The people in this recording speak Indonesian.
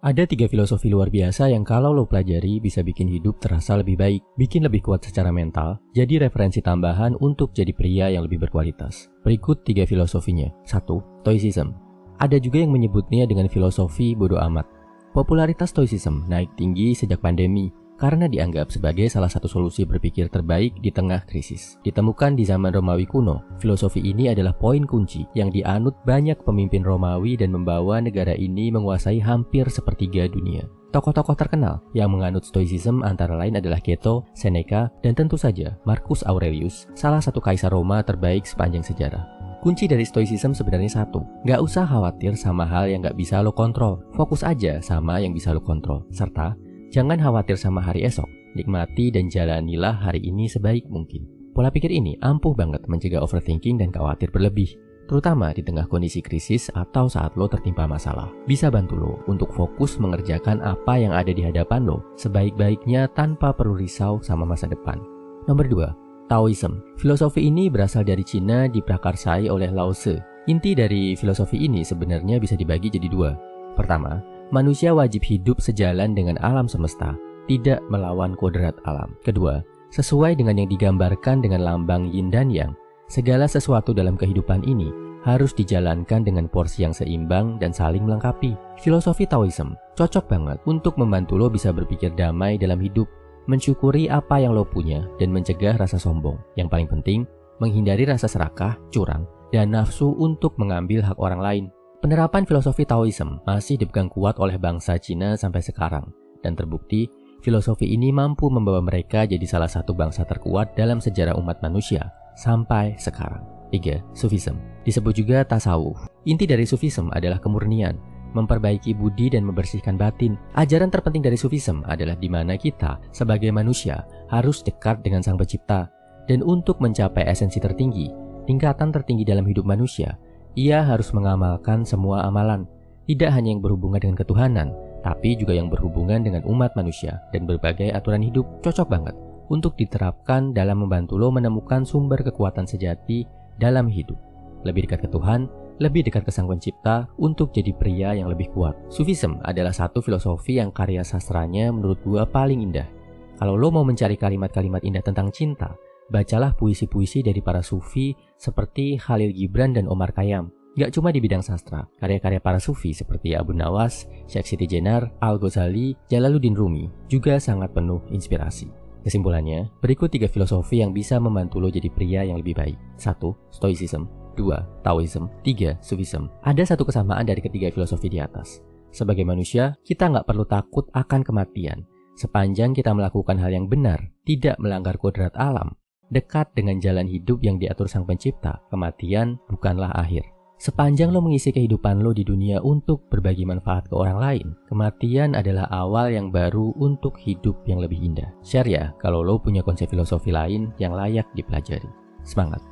Ada 3 filosofi luar biasa yang kalau lo pelajari bisa bikin hidup terasa lebih baik, bikin lebih kuat secara mental, jadi referensi tambahan untuk jadi pria yang lebih berkualitas. Berikut 3 filosofinya. 1. Stoicism. Ada juga yang menyebutnya dengan filosofi bodo amat. Popularitas Stoicism naik tinggi sejak pandemi karena dianggap sebagai salah satu solusi berpikir terbaik di tengah krisis. Ditemukan di zaman Romawi kuno, filosofi ini adalah poin kunci yang dianut banyak pemimpin Romawi dan membawa negara ini menguasai hampir sepertiga dunia. Tokoh-tokoh terkenal yang menganut Stoicism antara lain adalah Cato, Seneca, dan tentu saja Marcus Aurelius, salah satu kaisar Roma terbaik sepanjang sejarah. Kunci dari Stoicism sebenarnya satu, gak usah khawatir sama hal yang gak bisa lo kontrol, fokus aja sama yang bisa lo kontrol, serta jangan khawatir sama hari esok, nikmati dan jalanilah hari ini sebaik mungkin. Pola pikir ini ampuh banget mencegah overthinking dan khawatir berlebih, terutama di tengah kondisi krisis atau saat lo tertimpa masalah. Bisa bantu lo untuk fokus mengerjakan apa yang ada di hadapan lo sebaik-baiknya tanpa perlu risau sama masa depan. Nomor 2, Taoism. Filosofi ini berasal dari Cina, diprakarsai oleh Lao Tse. Inti dari filosofi ini sebenarnya bisa dibagi jadi 2. Pertama, manusia wajib hidup sejalan dengan alam semesta, tidak melawan kodrat alam. Kedua, sesuai dengan yang digambarkan dengan lambang yin dan yang, segala sesuatu dalam kehidupan ini harus dijalankan dengan porsi yang seimbang dan saling melengkapi. Filosofi Taoism cocok banget untuk membantu lo bisa berpikir damai dalam hidup, mensyukuri apa yang lo punya, dan mencegah rasa sombong. Yang paling penting, menghindari rasa serakah, curang, dan nafsu untuk mengambil hak orang lain. Penerapan filosofi Taoism masih dipegang kuat oleh bangsa Cina sampai sekarang, dan terbukti filosofi ini mampu membawa mereka jadi salah satu bangsa terkuat dalam sejarah umat manusia sampai sekarang. 3. Sufism. Disebut juga tasawuf. Inti dari Sufism adalah kemurnian, memperbaiki budi dan membersihkan batin. Ajaran terpenting dari Sufism adalah di mana kita sebagai manusia harus dekat dengan Sang Pencipta, dan untuk mencapai esensi tertinggi, tingkatan tertinggi dalam hidup manusia, ia harus mengamalkan semua amalan, tidak hanya yang berhubungan dengan ketuhanan, tapi juga yang berhubungan dengan umat manusia dan berbagai aturan hidup. Cocok banget untuk diterapkan dalam membantu lo menemukan sumber kekuatan sejati dalam hidup. Lebih dekat ke Tuhan, lebih dekat ke Sang Pencipta untuk jadi pria yang lebih kuat. Sufism adalah satu filosofi yang karya sastranya menurut gua paling indah. Kalau lo mau mencari kalimat-kalimat indah tentang cinta, bacalah puisi-puisi dari para sufi seperti Khalil Gibran dan Omar Khayyam. Gak cuma di bidang sastra, karya-karya para sufi seperti Abu Nawas, Syekh Siti Jenar, Al-Ghazali, Jalaluddin Rumi juga sangat penuh inspirasi. Kesimpulannya, berikut 3 filosofi yang bisa membantu lo jadi pria yang lebih baik. 1. Stoicism. 2. Taoism. 3. Sufism. Ada satu kesamaan dari ketiga filosofi di atas. Sebagai manusia, kita gak perlu takut akan kematian. Sepanjang kita melakukan hal yang benar, tidak melanggar kodrat alam, dekat dengan jalan hidup yang diatur Sang Pencipta, kematian bukanlah akhir. Sepanjang lo mengisi kehidupan lo di dunia untuk berbagi manfaat ke orang lain, kematian adalah awal yang baru untuk hidup yang lebih indah. Share ya kalau lo punya konsep filosofi lain yang layak dipelajari. Semangat!